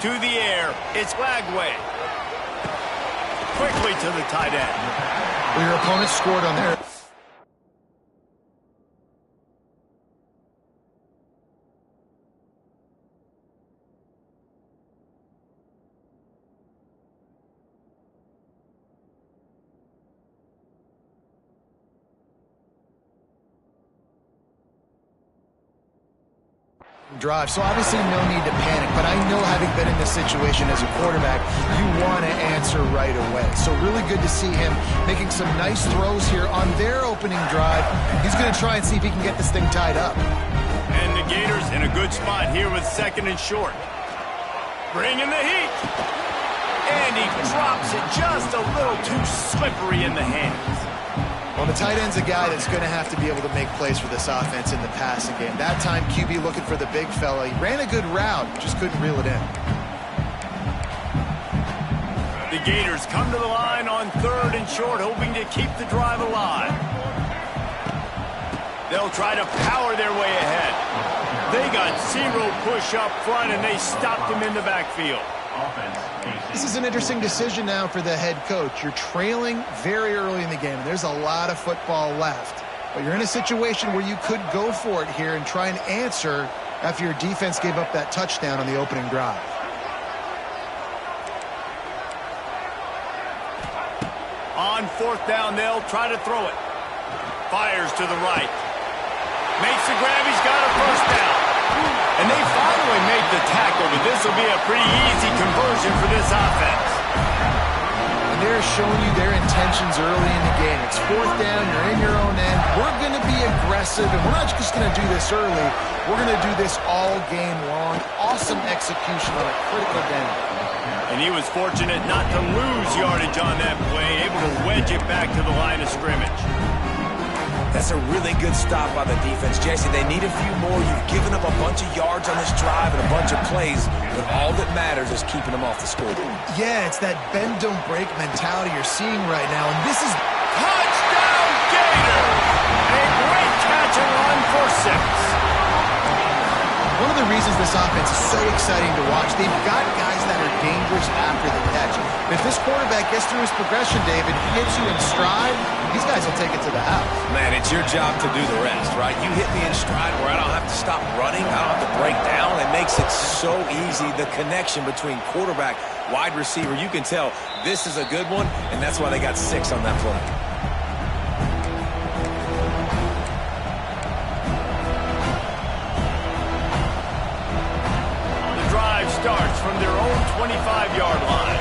To the air, it's layaway. Quickly to the tight end. Well, your opponent scored on there. Drive. So obviously no need to panic, but I know having been in this situation as a quarterback, you want to answer right away. So really good to see him making some nice throws here on their opening drive. He's going to try and see if he can get this thing tied up. And the Gators in a good spot here with 2nd and short. Bringing the heat. And he drops it just a little too slippery in the hands. Well, the tight end's a guy that's going to have to be able to make plays for this offense in the passing game. That time, QB looking for the big fella. He ran a good route, just couldn't reel it in. The Gators come to the line on 3rd and short, hoping to keep the drive alive. They'll try to power their way ahead. They got 0 push up front, and they stopped him in the backfield. This is an interesting decision now for the head coach. You're trailing very early in the game. There's a lot of football left. But you're in a situation where you could go for it here and try and answer after your defense gave up that touchdown on the opening drive. On 4th down, they'll try to throw it. Fires to the right. Makes the grab. He's got a 1st down. And they finally made the tackle, but this will be a pretty easy conversion for this offense. And they're showing you their intentions early in the game. It's 4th down, you're in your own end. We're going to be aggressive, and we're not just going to do this early. We're going to do this all game long. Awesome execution on a critical down. And he was fortunate not to lose yardage on that play, able to wedge it back to the line of scrimmage. That's a really good stop by the defense. Jesse, they need a few more. You've given up a bunch of yards on this drive and a bunch of plays, but all that matters is keeping them off the scoreboard. Yeah, it's that bend, don't break mentality you're seeing right now, and this is... Touchdown, Gators! A great catch and run for 6. One of the reasons this offense is so exciting to watch, they've got guys that are dangerous after the catch. If this quarterback gets through his progression, David, hits you in stride, these guys will take it to the house. Man, it's your job to do the rest, right? You hit me in stride where I don't have to stop running, I don't have to break down. It makes it so easy, the connection between quarterback, wide receiver. You can tell this is a good one, and that's why they got 6 on that play. Starts from their own 25-yard line.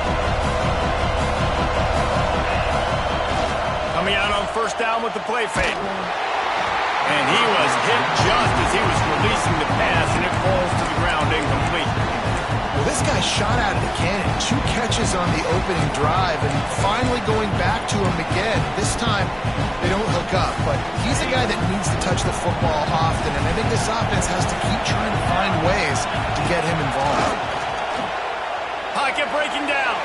Coming out on 1st down with the play fake. And he was hit just as he was releasing the pass, and it falls to the ground incomplete. Well, this guy shot out of the cannon. 2 catches on the opening drive, and finally going back to him again. This time, they don't hook up, but he's a guy that needs to touch the football often, and I think this offense has to keep trying to find ways to get him involved. Pocket breaking down.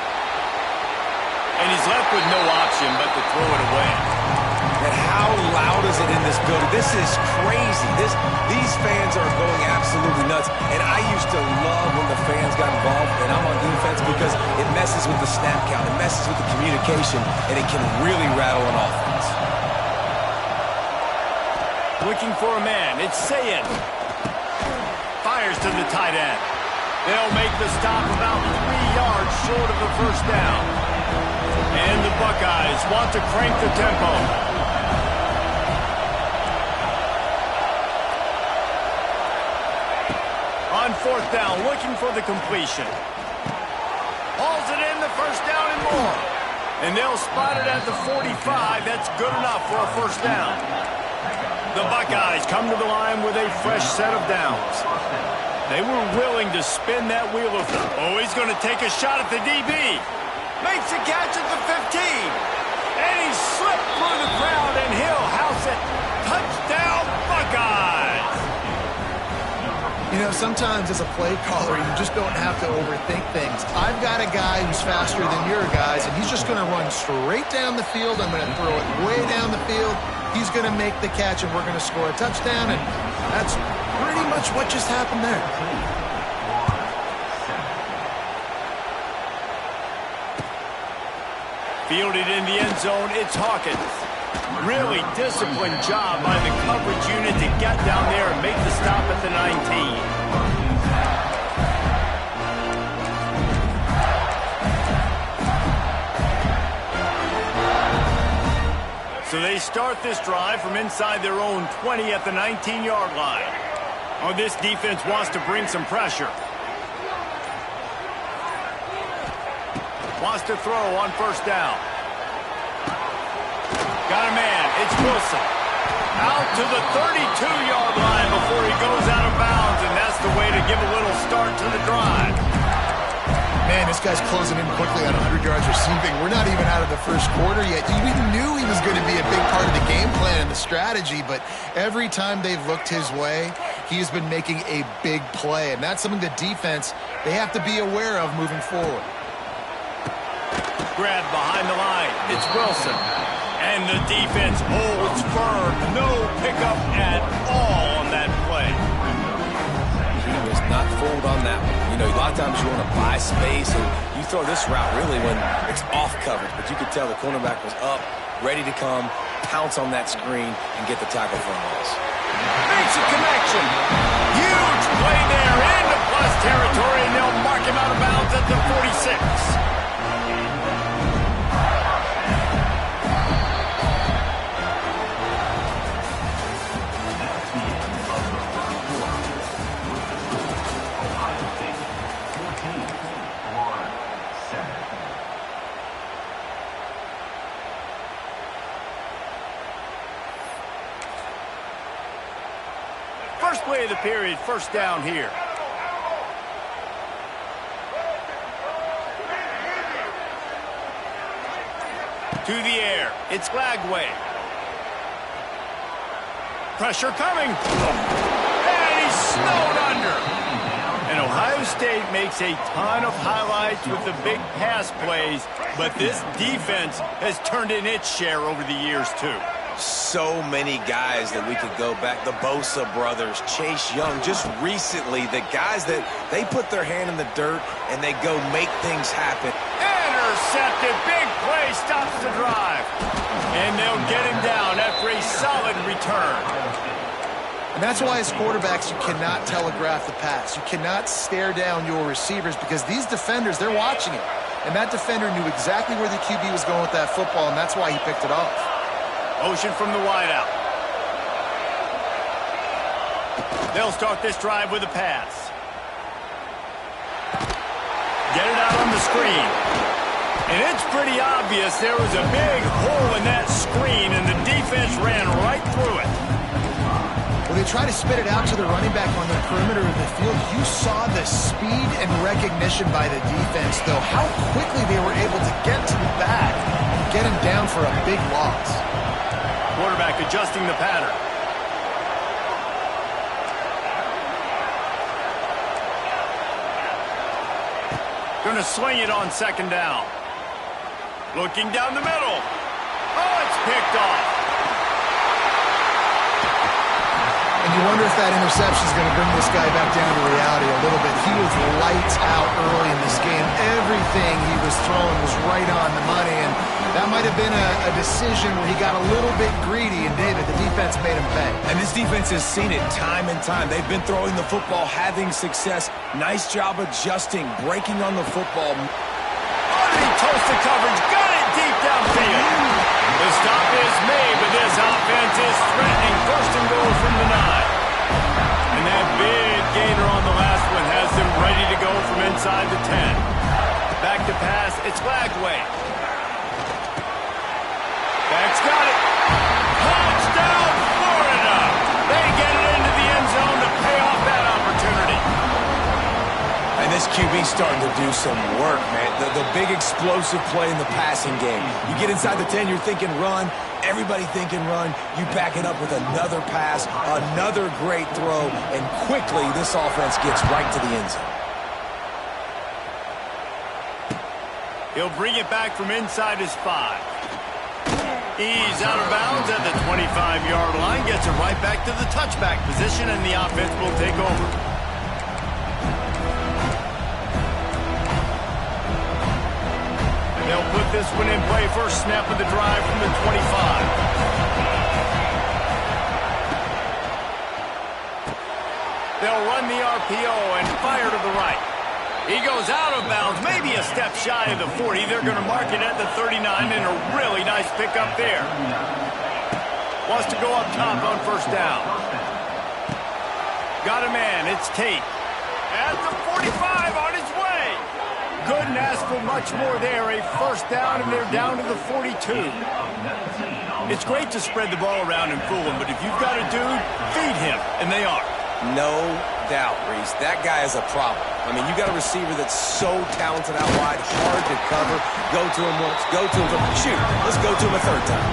And he's left with no option but to throw it away. And how loud is it in this building? This is crazy. These fans are going absolutely nuts. And I used to love when the fans got involved, and I'm on defense, because it messes with the snap count, it messes with the communication, and it can really rattle an offense. Looking for a man. It's Sayin. Fires to the tight end. They'll make the stop about 3 yards short of the 1st down. And the Buckeyes want to crank the tempo. On 4th down, looking for the completion. Hauls it in, the 1st down and more. And they'll spot it at the 45. That's good enough for a 1st down. The Buckeyes come to the line with a fresh set of downs. They were willing to spin that wheel of them. Oh, he's going to take a shot at the DB. Makes a catch at the 15. And he slipped through the crowd, and he'll house it. Touchdown, Buckeyes! You know, sometimes as a play caller, you just don't have to overthink things. I've got a guy who's faster than your guys, and he's just going to run straight down the field. I'm going to throw it way down the field. He's going to make the catch, and we're going to score a touchdown, and that's pretty much what just happened there. Fielded in the end zone, it's Hawkins. Really disciplined job by the coverage unit to get down there and make the stop at the 19. So they start this drive from inside their own 20 at the 19-yard line. Oh, this defense wants to bring some pressure. Wants to throw on first down. Got a man. It's Wilson. Out to the 32-yard line before he goes out of bounds, and that's the way to give a little start to the drive. Man, this guy's closing in quickly on 100 yards receiving. We're not even out of the first quarter yet. We knew he was going to be a big part of the game plan and the strategy, but every time they've looked his way, he's been making a big play, and that's something the defense, they have to be aware of moving forward. Grab behind the line. It's Wilson. And the defense holds firm. No pickup at all on that play. He was not fooled on that one. You know, a lot of times you want to buy space, and you throw this route really when it's off coverage. But you could tell the cornerback was up, ready to come, pounce on that screen, and get the tackle for a loss. Makes a connection. Huge play there into plus territory, and they'll mark him out of bounds at the 46. First play of the period, first down here. To the air, it's Lagway. Pressure coming. And he's snowed under. And Ohio State makes a ton of highlights with the big pass plays, but this defense has turned in its share over the years, too. So many guys that we could go back. The Bosa brothers, Chase Young, just recently, the guys that they put their hand in the dirt and they go make things happen. Intercepted. Big play stops the drive. And they'll get him down after a solid return. And that's why as quarterbacks, you cannot telegraph the pass. You cannot stare down your receivers because these defenders, they're watching it. And that defender knew exactly where the QB was going with that football, and that's why he picked it off. Motion from the wideout. They'll start this drive with a pass. Get it out on the screen. And it's pretty obvious there was a big hole in that screen, and the defense ran right through it. Well, they try to spit it out to the running back on the perimeter of the field. You saw the speed and recognition by the defense, though, how quickly they were able to get to the back and get him down for a big loss. Quarterback adjusting the pattern. Going to swing it on second down. Looking down the middle. Oh, it's picked off. And you wonder if that interception is going to bring this guy back down to reality a little bit. He was lights out early in this game. Everything he was throwing was right on the money, and that might have been a decision where he got a little bit greedy, and David, the defense made him pay. And this defense has seen it time and time. They've been throwing the football, having success. Nice job adjusting, breaking on the football. Underneath toasted coverage, got it deep downfield. The stop is made, but this offense is threatening. First and goal from the 9. And that big gainer on the last one has them ready to go from inside the 10. Back to pass, it's Lagway. Back's got it. Touchdown, Florida. They get it into the end zone to pay off that opportunity. And this QB's starting to do some work, man. The big explosive play in the passing game. You get inside the 10, you're thinking run. Everybody thinking run. You back it up with another pass, another great throw, and quickly this offense gets right to the end zone. He'll bring it back from inside his 5. He's out of bounds at the 25-yard line. Gets it right back to the touchback position, and the offense will take over. They'll put this one in play first snap of the drive from the 25. They'll run the RPO and fire to the right. He goes out of bounds, maybe a step shy of the 40. They're going to mark it at the 39, and a really nice pickup there. Wants to go up top on first down. Got a man, it's Tate. At the 45, on his way. Couldn't ask for much more there. A first down, and they're down to the 42. It's great to spread the ball around and fool him, but if you've got a dude, feed him, and they are. No doubt, Reese. That guy is a problem. I mean, you got a receiver that's so talented out wide, hard to cover. Go to him once, go to him. Shoot, let's go to him a third time.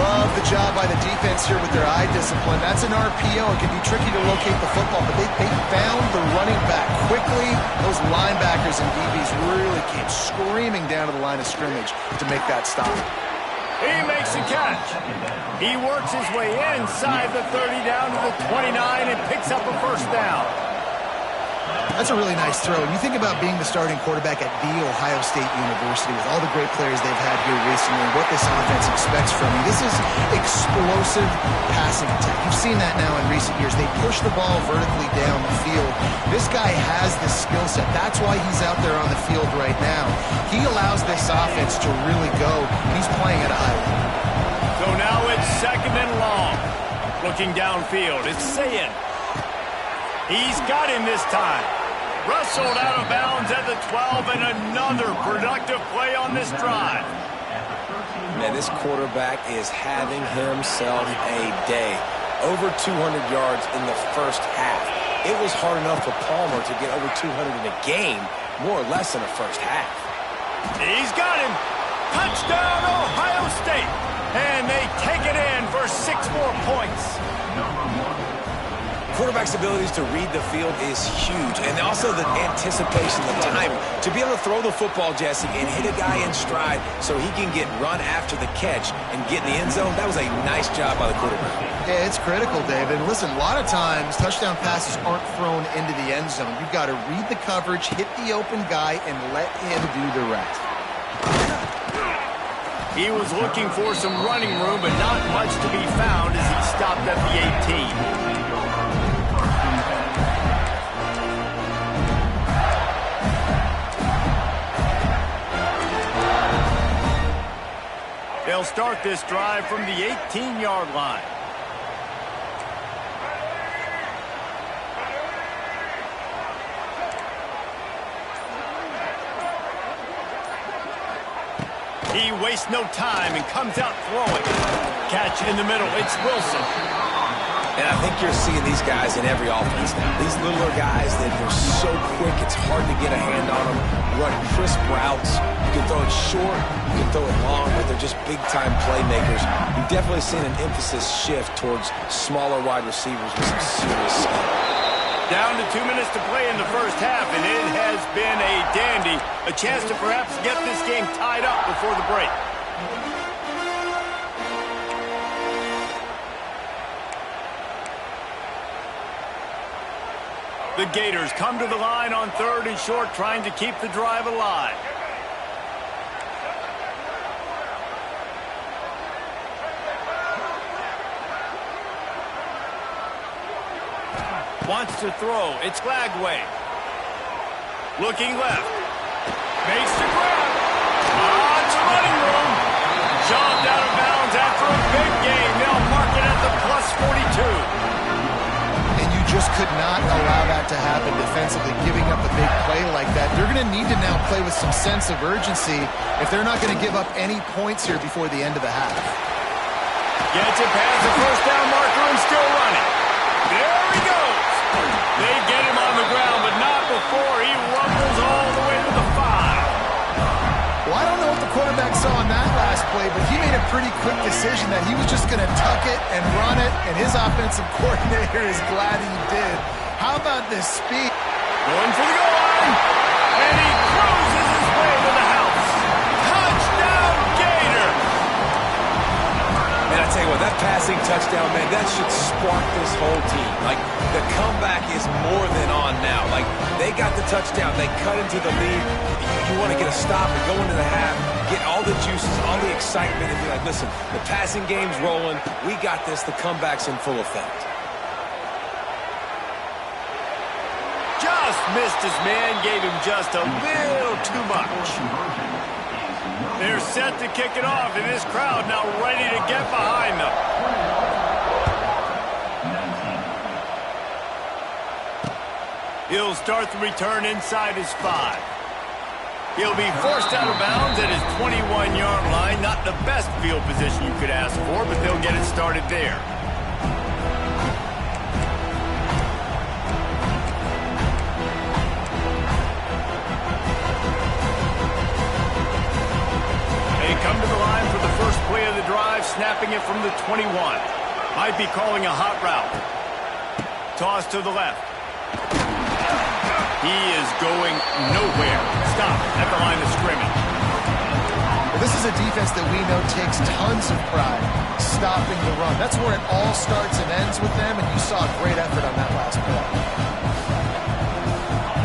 Love the job by the defense here with their eye discipline. That's an RPO. It can be tricky to locate the football, but they found the running back quickly. Those linebackers and DBs really came screaming down to the line of scrimmage to make that stop. He makes a catch. He works his way inside the 30 down to the 29 and picks up a first down. That's a really nice throw. And you think about being the starting quarterback at The Ohio State University with all the great players they've had here recently and what this offense expects from you. This is explosive passing attack. You've seen that now in recent years. They push the ball vertically down the field. This guy has this skill set. That's why he's out there on the field right now. He allows this offense to really go, and he's playing at a high level. So now it's second and long. Looking downfield, it's Sayin. He's got him this time. Wrestled out of bounds at the 12, and another productive play on this drive. Man, this quarterback is having himself a day. Over 200 yards in the first half. It was hard enough for Palmer to get over 200 in a game, more or less in the first half. He's got him. Touchdown, Ohio State. And they take it in for 6 more points. Quarterback's abilities to read the field is huge, and also the anticipation, the timing. To be able to throw the football, Jesse, and hit a guy in stride so he can get run after the catch and get in the end zone, that was a nice job by the quarterback. Yeah, it's critical, David. Listen, a lot of times touchdown passes aren't thrown into the end zone. You've got to read the coverage, hit the open guy, and let him do the rest. He was looking for some running room, but not much to be found as he stopped at the 18. They'll start this drive from the 18-yard line. He wastes no time and comes out throwing. Catch in the middle. It's Wilson. And I think you're seeing these guys in every offense now. These littler guys that they're so quick, it's hard to get a hand on them. Run crisp routes. You can throw it short, you can throw it long, but they're just big-time playmakers. You've definitely seen an emphasis shift towards smaller wide receivers with some serious skill. Down to 2 minutes to play in the first half, and it has been a dandy. A chance to perhaps get this game tied up before the break. The Gators come to the line on 3rd and short, trying to keep the drive alive. Wants to throw. It's Lagway. Looking left. Makes the grab. It's running room. Shoved out of bounds after a big game. They'll mark it at the +42. And you just could not allow that to happen defensively, giving up a big play like that. They're going to need to now play with some sense of urgency if they're not going to give up any points here before the end of the half. Gets it past the first down marker and still running. There he goes. They get him on the ground, but not before he rumbles all the way to the 5. Well, I don't know what the quarterback saw on that last play, but he made a pretty quick decision that he was just going to tuck it and run it, and his offensive coordinator is glad he did. How about this speed? Going for the goal line, and he cruises his way to the house. Touchdown, Gator! And I tell you what, that passing touchdown, man, that should spark this whole team. Like, the comeback is more than on now. Like, they got the touchdown. They cut into the lead. You want to get a stop and go into the half, get all the juices, all the excitement, and be like, listen, the passing game's rolling. We got this. The comeback's in full effect. Just missed his man, gave him just a little too much. They're set to kick it off, and this crowd now ready to get behind them. He'll start the return inside his 5. He'll be forced out of bounds at his 21-yard line. Not the best field position you could ask for, but they'll get it started there. Come to the line for the first play of the drive, snapping it from the 21. Might be calling a hot route. Toss to the left. He is going nowhere. Stop at the line of scrimmage. Well, this is a defense that we know takes tons of pride stopping the run. That's where it all starts and ends with them, and you saw a great effort on that last play.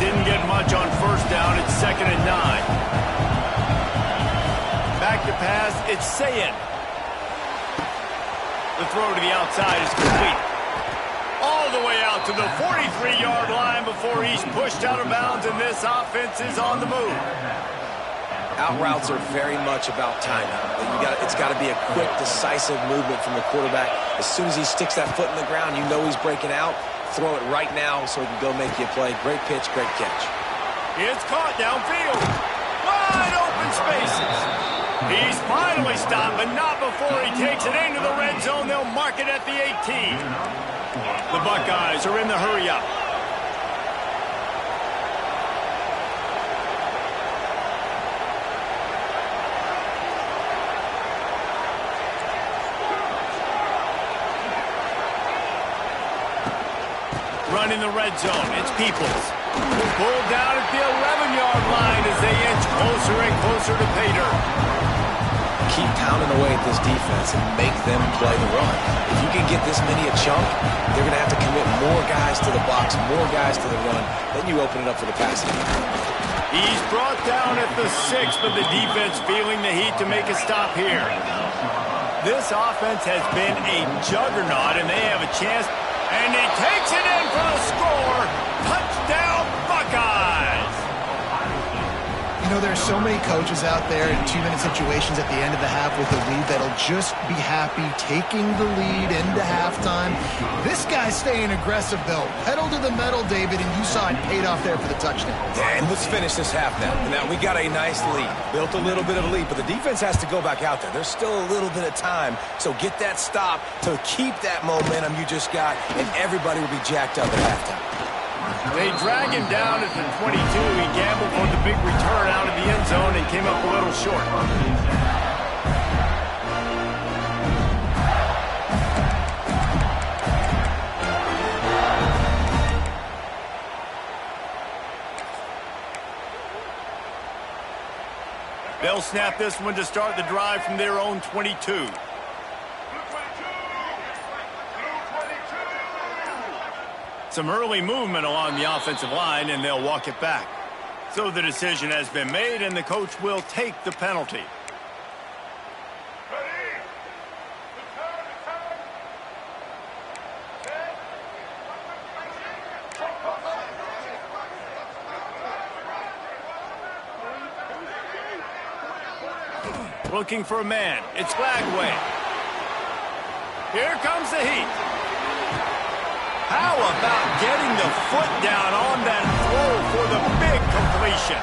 Didn't get much on first down. It's 2nd and 9. Back to pass, it's Sayin. The throw to the outside is complete. All the way out to the 43-yard line before he's pushed out of bounds, and this offense is on the move. Out routes are very much about timing. It's got to be a quick, decisive movement from the quarterback. As soon as he sticks that foot in the ground, you know he's breaking out. Throw it right now so he can go make you a play. Great pitch, great catch. It's caught downfield. Wide open spaces. He's finally stopped, but not before he takes it into the red zone. They'll mark it at the 18. The Buckeyes are in the hurry-up. Running the red zone, it's Peoples. Pulled down at the 11-yard line as they inch closer and closer to pay dirt. Keep pounding away at this defense and make them play the run. If you can get this many a chunk, they're going to have to commit more guys to the box, more guys to the run. Then you open it up for the passing. He's brought down at the 6, but the defense feeling the heat to make a stop here. This offense has been a juggernaut, and they have a chance. And he takes it in for the score. Touchdown, Buckeyes! You know, there's so many coaches out there in 2-minute situations at the end of the half with a lead that'll just be happy taking the lead into halftime. This guy's staying aggressive, though. Pedal to the metal, David, and you saw it paid off there for the touchdown. Yeah, and let's finish this half now. Now, we got a nice lead. Built a little bit of a lead, but the defense has to go back out there. There's still a little bit of time, so get that stop to keep that momentum you just got, and everybody will be jacked up at halftime. They drag him down at the 22. He gambled for the big return out of the end zone and came up a little short. They'll snap this one to start the drive from their own 22. Some early movement along the offensive line, and they'll walk it back. So the decision has been made, and the coach will take the penalty. Looking for a man. It's Layaway. Here comes the heat. How about getting the foot down on that throw for the big completion?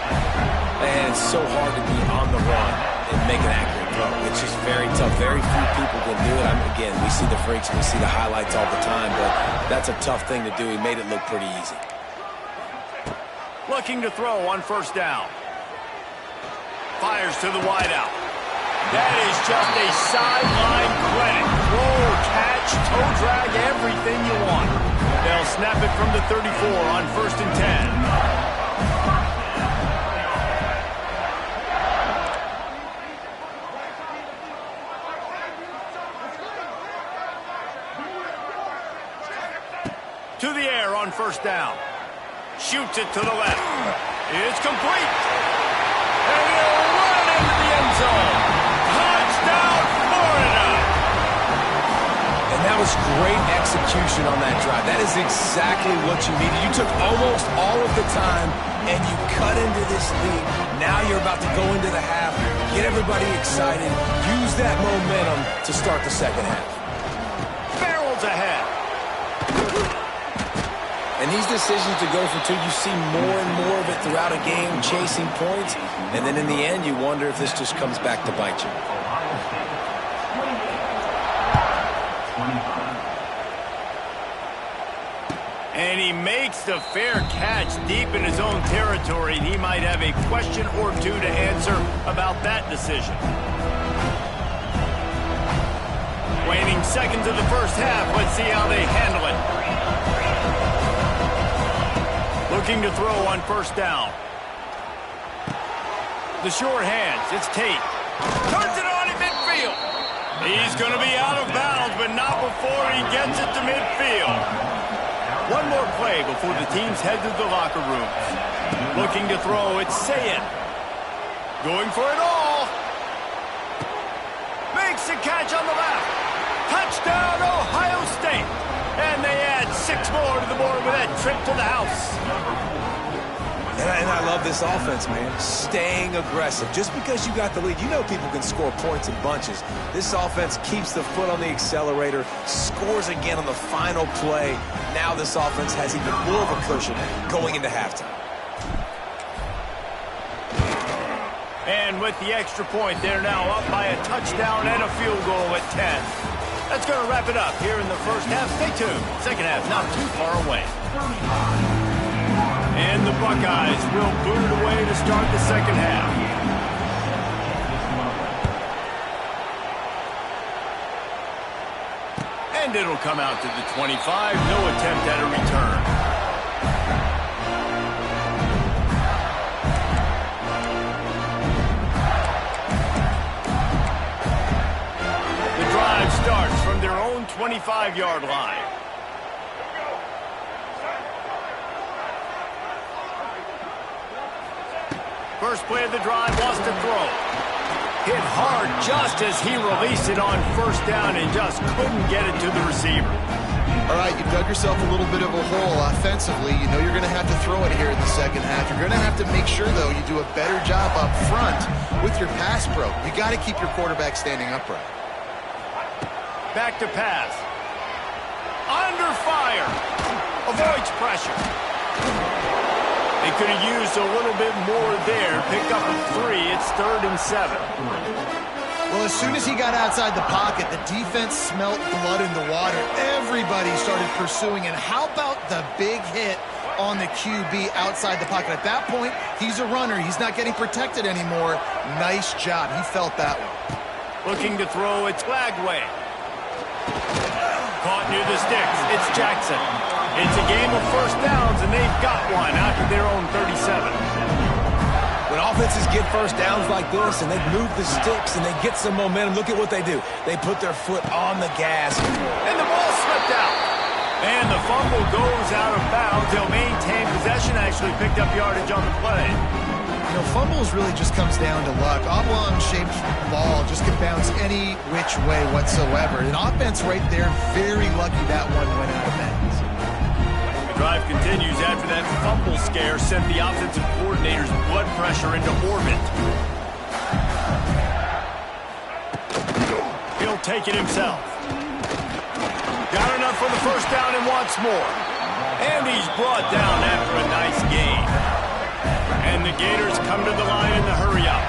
And it's so hard to be on the run and make an accurate throw. It's just very tough. Very few people can do it. Again, we see the freaks, we see the highlights all the time, but that's a tough thing to do. He made it look pretty easy. Looking to throw on first down. Fires to the wideout. That is just a sideline credit. Roll, catch, toe drag, everything you want. They'll snap it from the 34 on 1st and 10. To the air on first down. Shoots it to the left. It's complete. And he'll run it into the end zone. Touchdown, Florida. And that was great execution on that drive. That is exactly what you needed. You took almost all of the time, and you cut into this lead. Now you're about to go into the half, get everybody excited, use that momentum to start the second half. Barrels ahead. And these decisions to go for two, you see more and more of it throughout a game, chasing points. And then in the end, you wonder if this just comes back to bite you. And he makes the fair catch deep in his own territory. He might have a question or two to answer about that decision. Waning seconds of the first half. Let's see how they handle it. Looking to throw on first down. The short hands. It's Tate. Turns it on at midfield. He's going to be out of bounds, but not before he gets it to midfield. One more play before the teams head to the locker room. Looking to throw. It's Sayed. Going for it all. Makes the catch on the left. Touchdown, Ohio State. And they add 6 more to the board with that trip to the house. And I love this offense, man. Staying aggressive. Just because you got the lead, you know people can score points in bunches. This offense keeps the foot on the accelerator, scores again on the final play. Now this offense has even more of a cushion going into halftime. And with the extra point, they're now up by a touchdown and a field goal at 10. That's going to wrap it up here in the first half. Stay tuned. Second half not too far away. And the Buckeyes will boot it away to start the second half. And it'll come out to the 25. No attempt at a return. Starts from their own 25-yard line. First play of the drive, wants to throw. Hit hard just as he released it on first down and just couldn't get it to the receiver. All right, you've dug yourself a little bit of a hole offensively. You know you're going to have to throw it here in the second half. You're going to have to make sure, though, you do a better job up front with your pass pro. You got to keep your quarterback standing upright. Back to pass. Under fire. Avoids pressure. They could have used a little bit more there. Pick up a 3. It's 3rd and 7. Well, as soon as he got outside the pocket, the defense smelt blood in the water. Everybody started pursuing. And how about the big hit on the QB outside the pocket? At that point, he's a runner. He's not getting protected anymore. Nice job. He felt that one. Looking to throw. It's Lagway. Caught near the sticks. It's Jackson. It's a game of first downs, and they've got one out to their own 37. When offenses get first downs like this, and they move the sticks, and they get some momentum, look at what they do. They put their foot on the gas. And the ball slipped out. And the fumble goes out of bounds. They'll maintain possession, actually picked up yardage on the play. You know, fumbles really just comes down to luck. Oblong-shaped ball just can bounce any which way whatsoever. An offense right there, very lucky that one went out of bounds. The drive continues after that fumble scare sent the offensive coordinator's blood pressure into orbit. He'll take it himself. Got enough for the first down and wants more. And he's brought down after a nice gain. And the Gators come to the line in the hurry-up.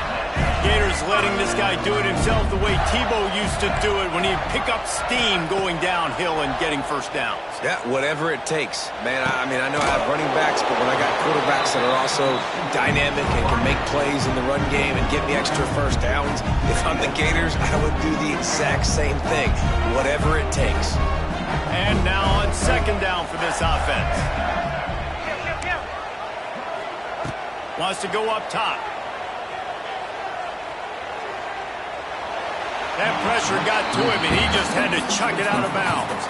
Gators letting this guy do it himself the way Tebow used to do it when he'd pick up steam going downhill and getting first downs. Yeah, whatever it takes. Man, I mean, I know I have running backs, but when I got quarterbacks that are also dynamic and can make plays in the run game and get me extra first downs, if I'm the Gators, I would do the exact same thing. Whatever it takes. And now on second down for this offense. Wants to go up top. That pressure got to him, and he just had to chuck it out of bounds.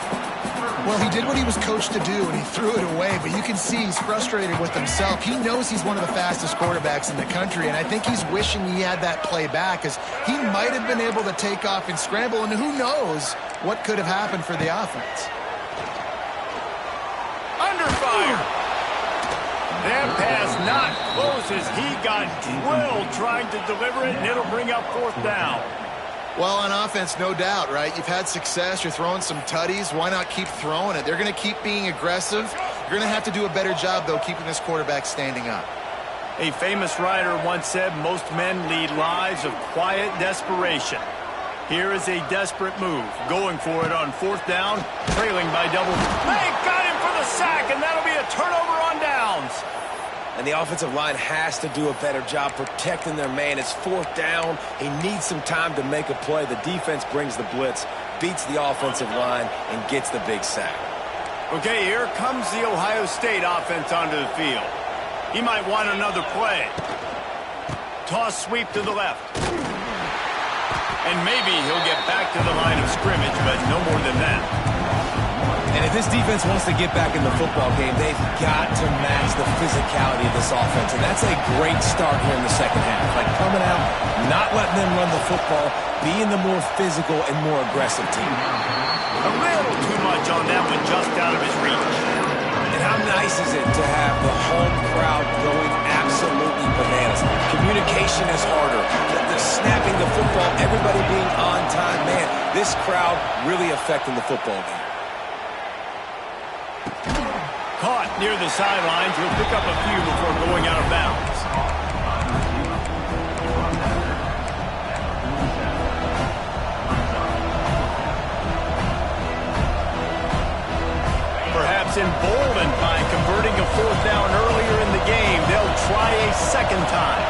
Well, he did what he was coached to do, and he threw it away, but you can see he's frustrated with himself. He knows he's one of the fastest quarterbacks in the country, and I think he's wishing he had that play back, because he might have been able to take off and scramble, and who knows what could have happened for the offense. Under fire. That pass not close as he got drilled trying to deliver it, and it'll bring up 4th down. Well, on offense, no doubt, right? You've had success. You're throwing some tutties. Why not keep throwing it? They're going to keep being aggressive. You're going to have to do a better job, though, keeping this quarterback standing up. A famous writer once said, most men lead lives of quiet desperation. Here is a desperate move. Going for it on 4th down, trailing by double. They got him for the sack, and that'll be a turnover on downs. And the offensive line has to do a better job protecting their man. It's 4th down. He needs some time to make a play. The defense brings the blitz, beats the offensive line, and gets the big sack. Okay, here comes the Ohio State offense onto the field. He might want another play. Toss sweep to the left. And maybe he'll get back to the line of scrimmage, but no more than that. And if this defense wants to get back in the football game, they've got to match the physicality of this offense. And that's a great start here in the second half. Like coming out, not letting them run the football, being the more physical and more aggressive team. A little too much on that one, just out of his reach. And how nice is it to have the home crowd going absolutely bananas? Communication is harder. The snapping the football, everybody being on time. Man, this crowd really affecting the football game. Caught near the sidelines. He'll pick up a few before going out of bounds. Perhaps emboldened by converting a 4th down earlier in the game, they'll try a second time.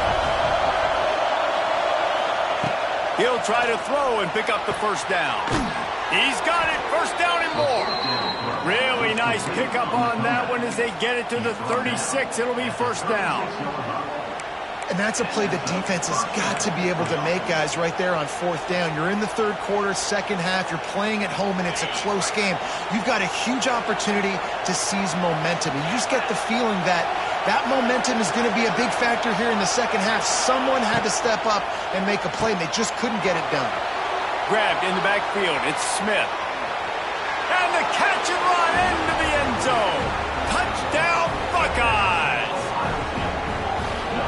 He'll try to throw and pick up the 1st down. He's got it. 1st down and more. Really nice pickup on that one as they get it to the 36. It'll be 1st down. And that's a play the defense has got to be able to make, guys, right there on 4th down. You're in the 3rd quarter, second half. You're playing at home, and it's a close game. You've got a huge opportunity to seize momentum. You just get the feeling that that momentum is going to be a big factor here in the second half. Someone had to step up and make a play, and they just couldn't get it done. Grabbed in the backfield. It's Smith. And the catch and run into the end zone. Touchdown, Buckeyes.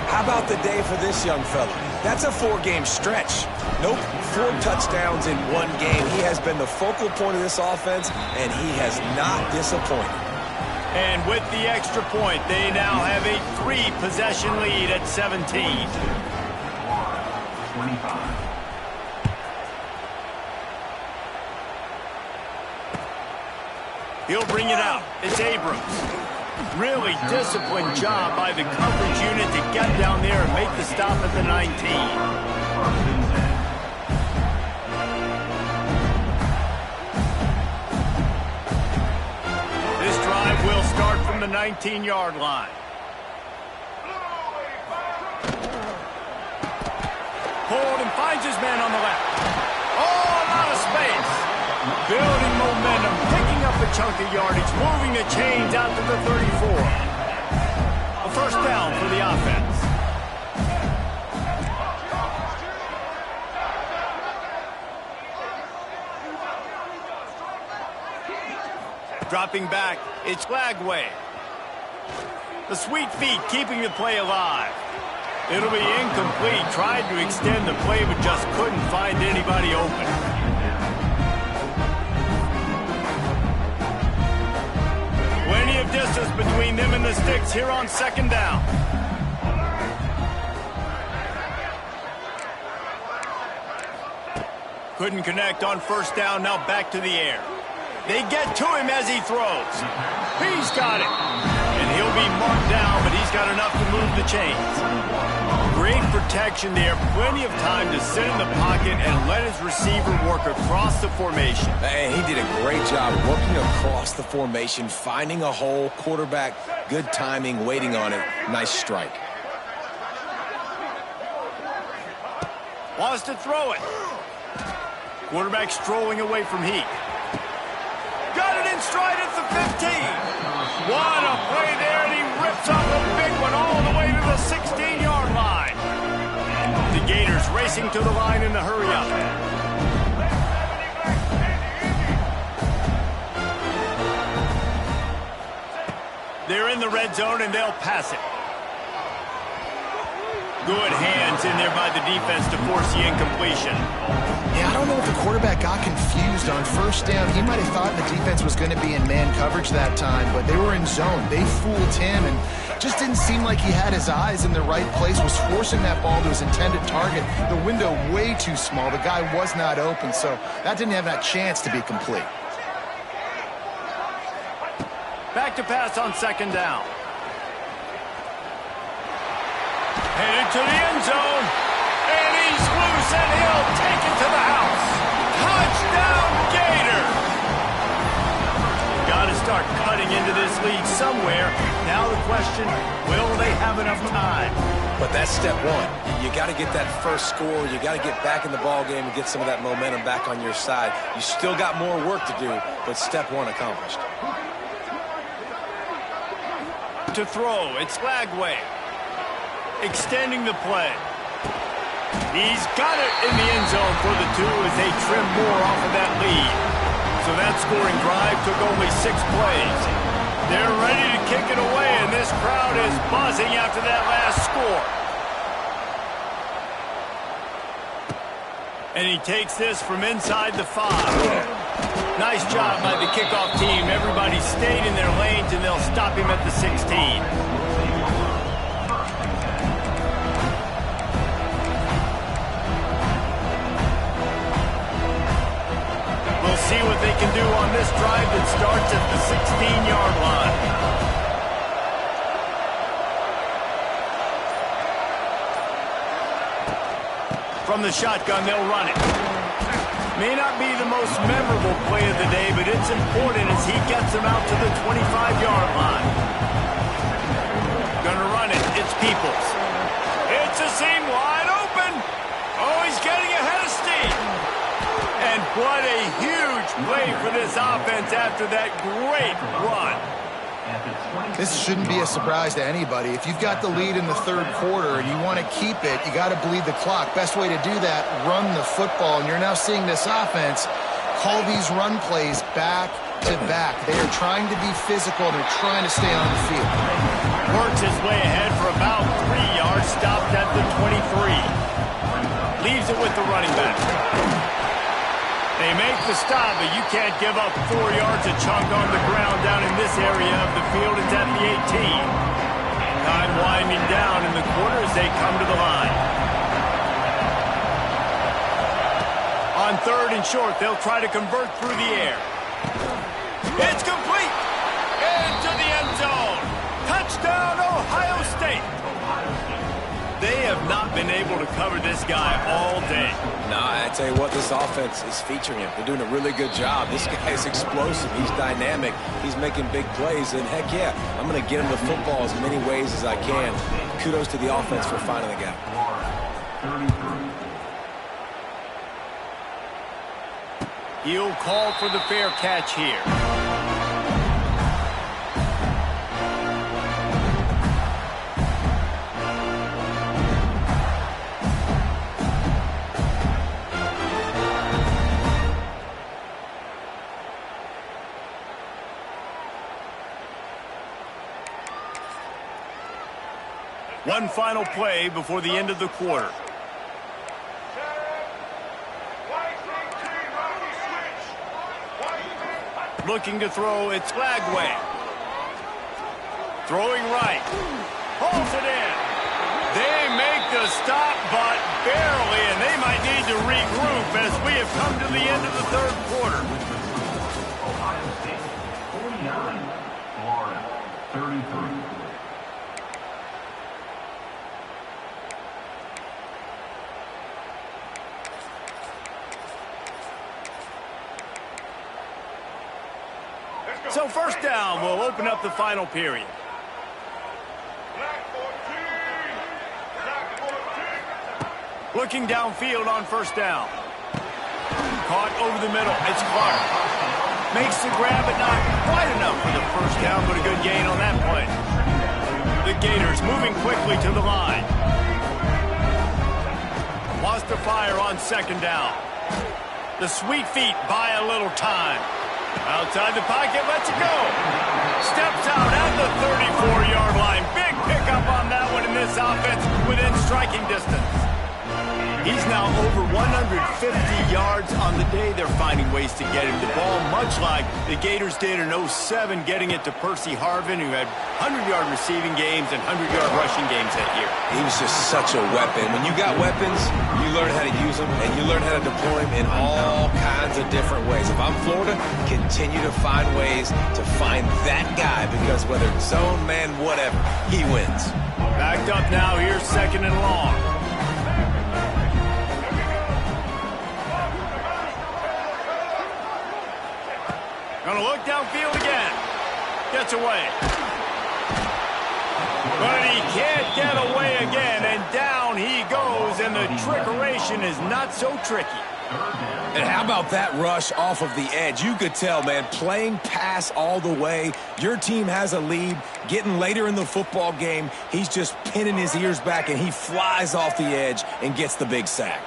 How about the day for this young fella? That's a 4-game stretch. Nope, 4 touchdowns in 1 game. He has been the focal point of this offense, and he has not disappointed. And with the extra point, they now have a 3-possession lead at 17. 25. He'll bring it out. It's Abrams. Really disciplined job by the coverage unit to get down there and make the stop at the 19. This drive will start from the 19-yard line. Pulled and finds his man on the left. Oh, a lot of space. Building momentum, picking up a chunk of yardage, moving the chains out to the 34. A 1st down for the offense. Dropping back, it's Lagway. The sweet feet keeping the play alive. It'll be incomplete. Tried to extend the play, but just couldn't find anybody open. Plenty of distance between them and the sticks here on 2nd down. Couldn't connect on 1st down, now back to the air. They get to him as he throws. He's got it. And he'll be marked down, but he's got enough to move the chains. Great protection there. Plenty of time to sit in the pocket and let his receiver work across the formation. And he did a great job working across the formation, finding a hole, quarterback, good timing, waiting on it. Nice strike. Wants to throw it. Quarterback strolling away from Heat. Got it in stride at the 15. What a play there, and he rips off a big one all the way to the 16-yard line. The Gators racing to the line in the hurry-up. They're in the red zone, and they'll pass it. Good hands in there by the defense to force the incompletion. Yeah, I don't know if the quarterback got confused on first down. He might have thought the defense was going to be in man coverage that time, but they were in zone. They fooled him, and just didn't seem like he had his eyes in the right place, was forcing that ball to his intended target. The window way too small. The guy was not open, so that didn't have that chance to be complete. Back to pass on second down. Headed to the end zone. And he's loose, and he'll take it to the house. Touchdown, Gator! Got to start cutting into this lead somewhere. Now the question, will they have enough time? But that's step one. You got to get that first score. You got to get back in the ball game and get some of that momentum back on your side. You still got more work to do, but step one accomplished. To throw, it's layaway. Extending the play. He's got it in the end zone for the 2 as they trim more off of that lead. So that scoring drive took only 6 plays. They're ready to kick it away, and this crowd is buzzing after that last score. And he takes this from inside the 5. Nice job by the kickoff team. Everybody stayed in their lanes, and they'll stop him at the 16. See what they can do on this drive that starts at the 16-yard line. From the shotgun, they'll run it. May not be the most memorable play of the day, but it's important as he gets them out to the 25-yard line. Gonna run it. It's Peoples. It's a seam wide open. Oh, he's getting ahead of steam. And what a huge play for this offense after that great run. This shouldn't be a surprise to anybody. If you've got the lead in the third quarter and you want to keep it, you got to bleed the clock. Best way to do that, run the football. And you're now seeing this offense call these run plays back to back. They are trying to be physical. They're trying to stay on the field. Works his way ahead for about 3 yards, stopped at the 23. Leaves it with the running back. They make the stop, but you can't give up 4 yards a chunk on the ground down in this area of the field. It's at the 18. Time winding down in the quarter as they come to the line. On third and short, they'll try to convert through the air. It's complete! Into the end zone! Touchdown, Ohio State! They have not been able to cover this guy all day. Nah, I tell you what, this offense is featuring him. They're doing a really good job. This guy is explosive. He's dynamic. He's making big plays. And heck yeah, I'm going to get him the football as many ways as I can. Kudos to the offense for finding the gap. He'll call for the fair catch here. One final play before the end of the quarter. Looking to throw, it's layaway. Throwing right. Pulls it in. They make the stop, but barely, and they might need to regroup as we have come to the end of the third quarter. Ohio State 49, Florida 33. So first down will open up the final period. Looking downfield on first down. Caught over the middle. It's Clark. Makes the grab, but not quite enough for the first down, but a good gain on that play. The Gators moving quickly to the line. Wants to fire on second down. The sweet feet buy a little time. Outside the pocket, lets it go. Steps out at the 34-yard line. Big pickup on that one in this offense within striking distance. He's now over 150 yards on the day. They're finding ways to get him the ball, much like the Gators did in 07, getting it to Percy Harvin, who had 100-yard receiving games and 100-yard rushing games that year. He was just such a weapon. When you got weapons, you learn how to use them, and you learn how to deploy them in all kinds of different ways. If I'm Florida, continue to find ways to find that guy, because whether it's zone, man, whatever, he wins. Backed up now, here's second and long. Gonna look downfield again. Gets away. But he can't get away again, and down he goes, and the trickeration is not so tricky. And how about that rush off of the edge? You could tell, man, playing pass all the way. Your team has a lead. Getting later in the football game, he's just pinning his ears back, and he flies off the edge and gets the big sack.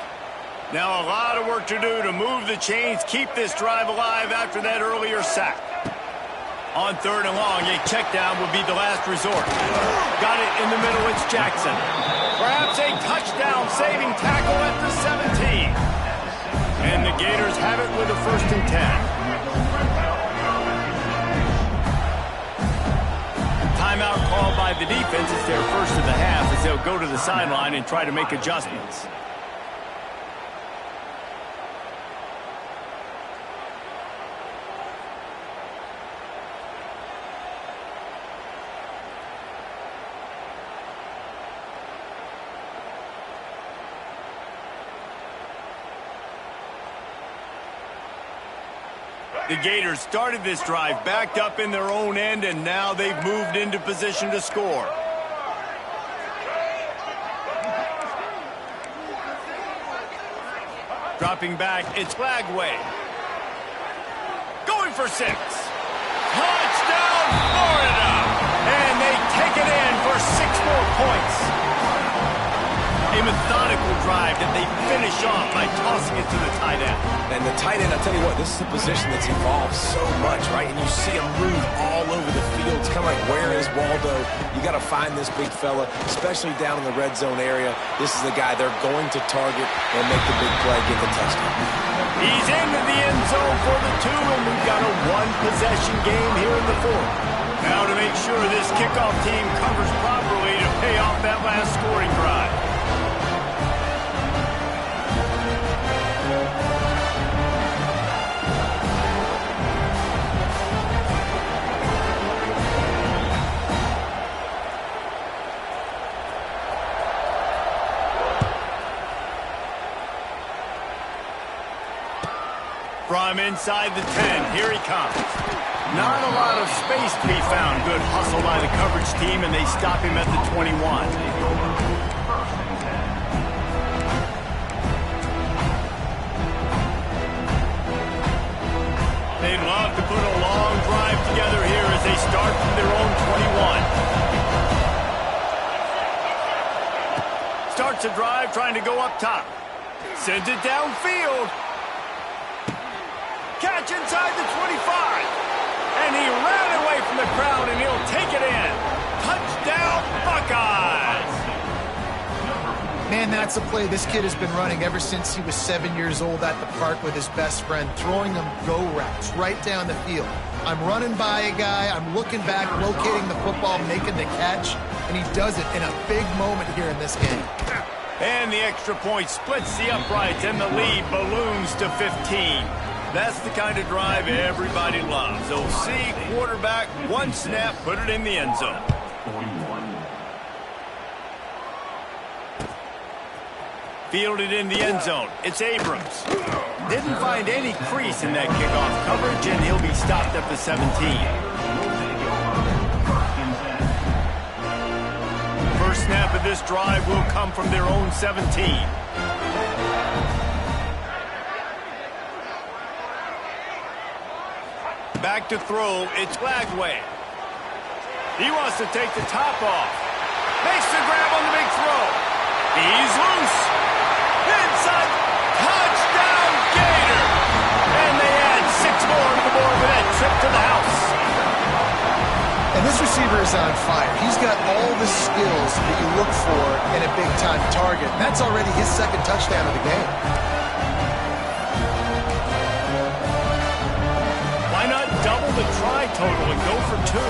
Now a lot of work to do to move the chains, keep this drive alive after that earlier sack. On third and long, a check down would be the last resort. Got it in the middle, it's Jackson. Perhaps a touchdown saving tackle at the 17. And the Gators have it with a 1st and 10. Timeout called by the defense. It's their first of the half as they'll go to the sideline and try to make adjustments. The Gators started this drive backed up in their own end, and now they've moved into position to score. Dropping back, it's Lagway. Going for 6. Touchdown, Florida! And they take it in for 6 more points. A methodical drive that they finish off by tossing it to the tight end. And the tight end, I'll tell you what, this is a position that's evolved so much, right? And you see him move all over the field. It's kind of like, where is Waldo? You got to find this big fella, especially down in the red zone area. This is the guy they're going to target and make the big play, get the touchdown. He's into the end zone for the 2, and we've got a 1-possession game here in the 4th. Now to make sure this kickoff team covers properly to pay off that last scoring drive. From inside the 10, here he comes. Not a lot of space to be found. Good hustle by the coverage team, and they stop him at the 21. They'd love to put a long drive together here as they start from their own 21. Starts a drive trying to go up top. Sends it downfield. Catch inside the 25. And he ran away from the crowd, and he'll take it in. Touchdown, Buckeyes! Man, that's a play this kid has been running ever since he was 7 years old at the park with his best friend, throwing them go routes right down the field. I'm running by a guy, I'm looking back, locating the football, making the catch, and he does it in a big moment here in this game. And the extra point splits the uprights, and the lead balloons to 15. That's the kind of drive everybody loves. OC, quarterback, 1 snap, put it in the end zone. 41. Fielded in the end zone. It's Abrams. Didn't find any crease in that kickoff coverage, and he'll be stopped at the 17. First snap of this drive will come from their own 17. back to throw. It's layaway. He wants to take the top off. Makes the grab on the big throw. He's loose. Inside. Touchdown, Gator. And they add 6 more to the board with that trip to the house. And this receiver is on fire. He's got all the skills that you look for in a big-time target. That's already his 2nd touchdown of the game. Why not double the try total and go for 2?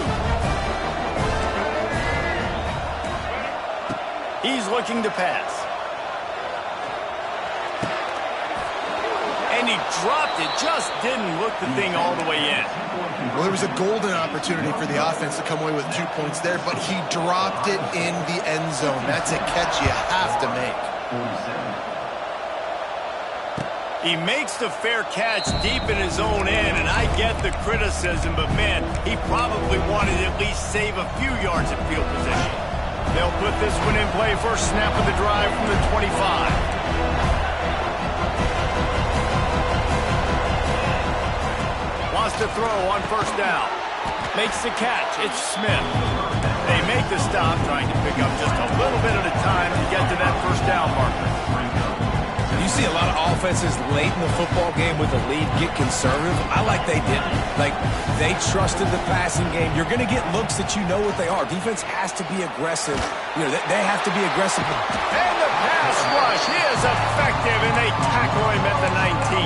He's looking to pass. And he dropped it. Just didn't look the thing all the way in. Well, there was a golden opportunity for the offense to come away with 2 points there, but he dropped it in the end zone. That's a catch you have to make. He makes the fair catch deep in his own end, and I get the criticism, but man, he probably wanted to at least save a few yards of field position. They'll put this one in play first snap of the drive from the 25. Wants to throw on first down. Makes the catch. It's Smith. They make the stop, trying to pick up just a little bit at a time to get to that first down marker. You see a lot of offenses late in the football game with the lead get conservative. I like they didn't. Like, they trusted the passing game. You're going to get looks that you know what they are. Defense has to be aggressive. You know, they have to be aggressive. And the pass rush is effective, and they tackle him at the 19.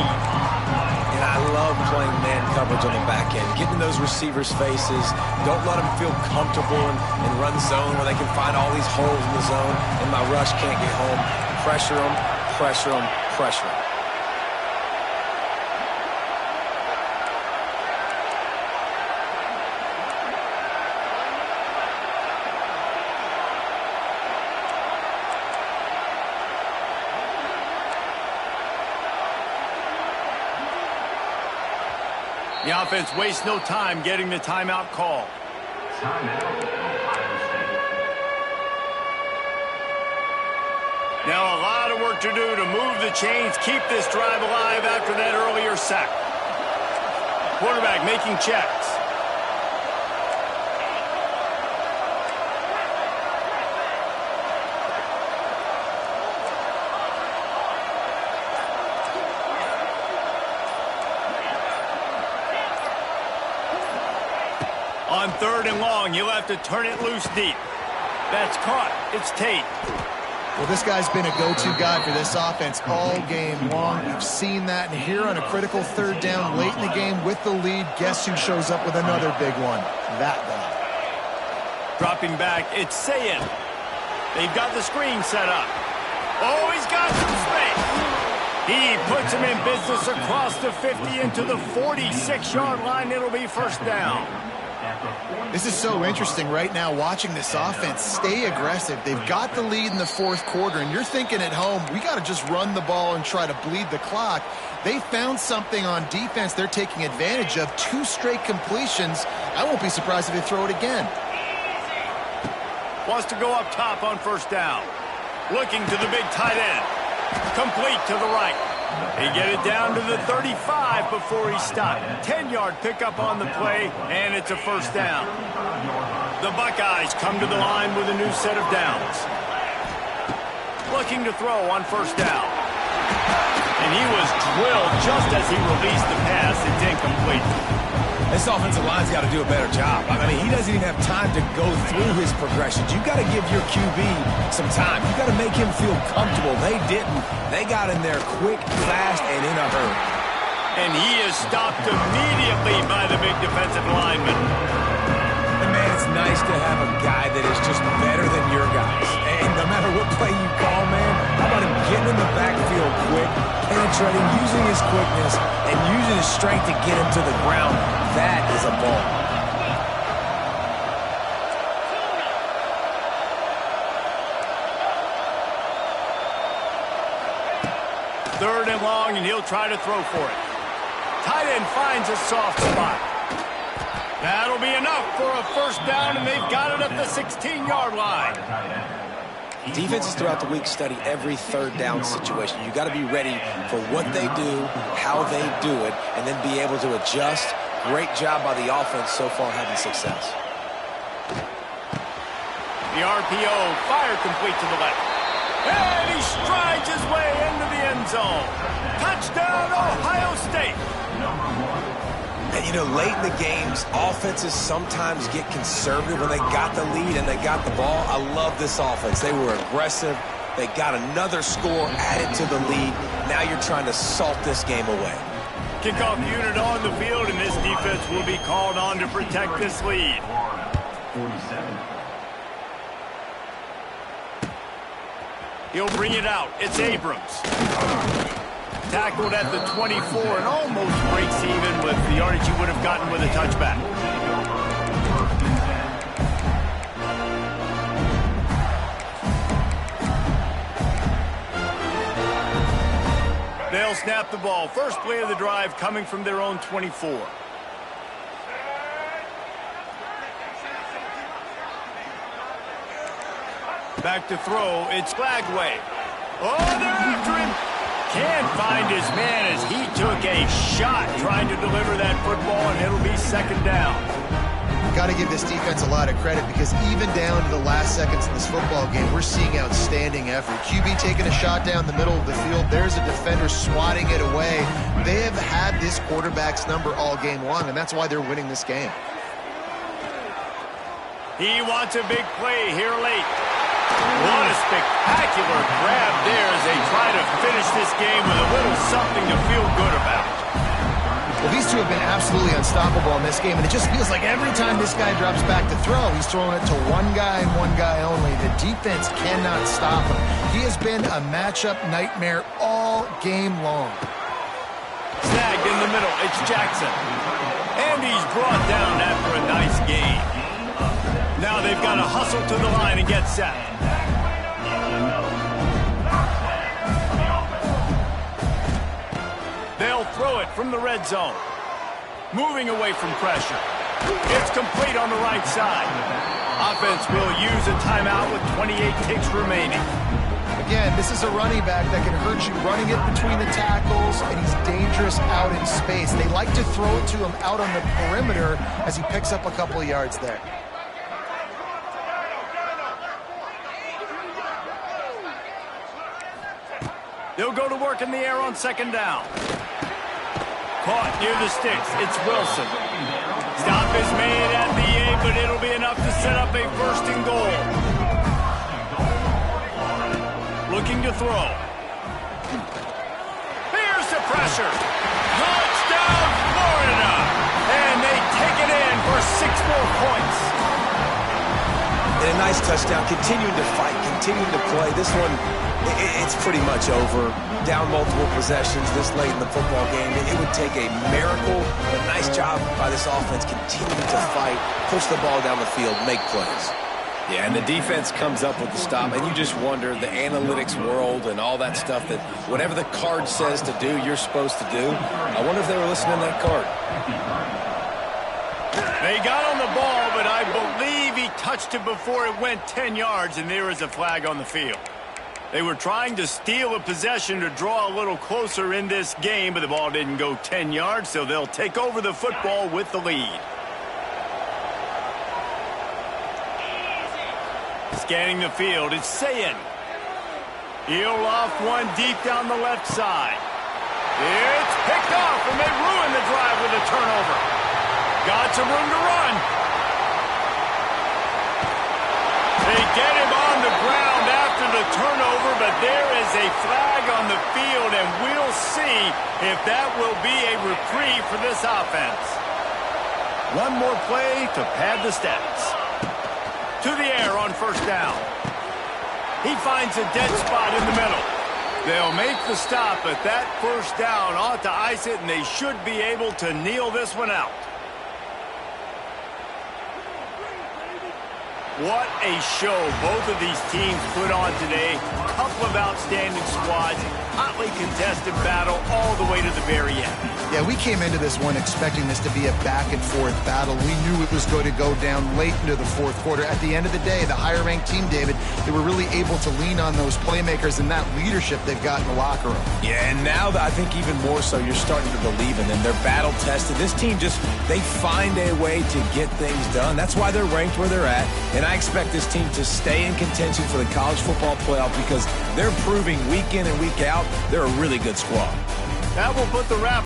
And I love playing man coverage on the back end. Get in those receivers' faces. Don't let them feel comfortable and run zone where they can find all these holes in the zone and my rush can't get home. Pressure them, pressure them, pressure them. The offense wastes no time getting the timeout call. Now a lot of work to do to move the chains, keep this drive alive after that earlier sack. Quarterback making checks. On 3rd and long, you'll have to turn it loose deep. That's caught. It's Tate. Well, this guy's been a go-to guy for this offense all game long. We've seen that. And here on a critical 3rd down late in the game with the lead, guess who shows up with another big one? That guy. Dropping back, it's Sayed. They've got the screen set up. Oh, he's got some space. He puts him in business across the 50 into the 46-yard line. It'll be first down. This is so interesting right now watching this offense stay aggressive. They've got the lead in the 4th quarter, and you're thinking at home, we got to just run the ball and try to bleed the clock. They found something on defense they're taking advantage of. 2 straight completions. I won't be surprised if they throw it again. Wants to go up top on first down. Looking to the big tight end. Complete to the right. They get it down to the 35 before he stopped. 10-yard pickup on the play, and it's a first down. The Buckeyes come to the line with a new set of downs. Looking to throw on first down. And he was drilled just as he released the pass. It's incomplete. This offensive line's got to do a better job. I mean, he doesn't even have time to go through his progressions. You've got to give your QB some time. You've got to make him feel comfortable. They didn't. They got in there quick, fast, and in a hurry. And he is stopped immediately by the big defensive lineman. And man, it's nice to have a guy that is just better than your guys. And no matter what play you call, man, how about him getting in the backfield quick, penetrating, using his quickness, and using his strength to get him to the ground. That is a ball. Third and long, and he'll try to throw for it. Tight end finds a soft spot. That'll be enough for a first down, and they've got it at the 16-yard line. Defenses throughout the week study every 3rd down situation. You got to be ready for what they do, how they do it, and then be able to adjust, Great job by the offense so far having success. The RPO, fire complete to the left. And he strides his way into the end zone. Touchdown, Ohio State. And, you know, late in the games, offenses sometimes get conservative when they got the lead and they got the ball. I love this offense. They were aggressive. They got another score added to the lead. Now you're trying to salt this game away. Kickoff unit on the field, and this defense will be called on to protect this lead. 47. He'll bring it out. It's Abrams. Tackled at the 24 and almost breaks even with the yardage he would have gotten with a touchback. They'll snap the ball. First play of the drive coming from their own 24. Back to throw. It's layaway. Oh, they're after him. Can't find his man as he took a shot trying to deliver that football, and it'll be second down. Got to give this defense a lot of credit because even down to the last seconds in this football game, we're seeing outstanding effort. QB taking a shot down the middle of the field. There's a defender swatting it away. They have had this quarterback's number all game long, and that's why they're winning this game. He wants a big play here late. What a spectacular grab there as they try to finish this game with a little something to feel good about. Well, these two have been absolutely unstoppable in this game, and it just feels like every time this guy drops back to throw, he's throwing it to one guy and one guy only. The defense cannot stop him. He has been a matchup nightmare all game long. Snagged in the middle. It's Jackson. And he's brought down after a nice game. Now they've got to hustle to the line and get set. They'll throw it from the red zone. Moving away from pressure. It's complete on the right side. Offense will use a timeout with 28 ticks remaining. Again, this is a running back that can hurt you running it between the tackles, and he's dangerous out in space. They like to throw it to him out on the perimeter as he picks up a couple of yards there. They'll go to work in the air on second down. Caught near the sticks. It's Wilson. Stop is made at the 8, but it'll be enough to set up a first and goal. Looking to throw. Here's the pressure. Touchdown, Florida. And they take it in for 6 more points. And a nice touchdown. Continuing to fight, continuing to play. This one, it's pretty much over. Down multiple possessions this late in the football game. It would take a miracle. A nice job by this offense continuing to fight, push the ball down the field, make plays. Yeah, and the defense comes up with the stop, and you just wonder, the analytics world and all that stuff, that whatever the card says to do, you're supposed to do. I wonder if they were listening to that card. They got on the ball, but I believe he touched it before it went 10 yards, and there is a flag on the field. They were trying to steal a possession to draw a little closer in this game, but the ball didn't go 10 yards, so they'll take over the football with the lead. Scanning the field, it's Sayin. He'll off one deep down the left side. It's picked off, and they ruin the drive with a turnover. Got some room to run. They get him on the ground after the turnover, but there is a flag on the field, and we'll see if that will be a reprieve for this offense. One more play to pad the stats. To the air on first down. He finds a dead spot in the middle. They'll make the stop, but that first down ought to ice it, and they should be able to kneel this one out. What a show both of these teams put on today. A couple of outstanding squads. hotly contested battle all the way to the very end. Yeah, we came into this one expecting this to be a back-and-forth battle. We knew it was going to go down late into the fourth quarter. At the end of the day, the higher-ranked team, David, they were really able to lean on those playmakers and that leadership they've got in the locker room. Yeah, and now I think even more so, you're starting to believe in them. They're battle-tested. This team they find a way to get things done. That's why they're ranked where they're at. And I expect this team to stay in contention for the college football playoff because they're proving week in and week out they're a really good squad. That will put the wrap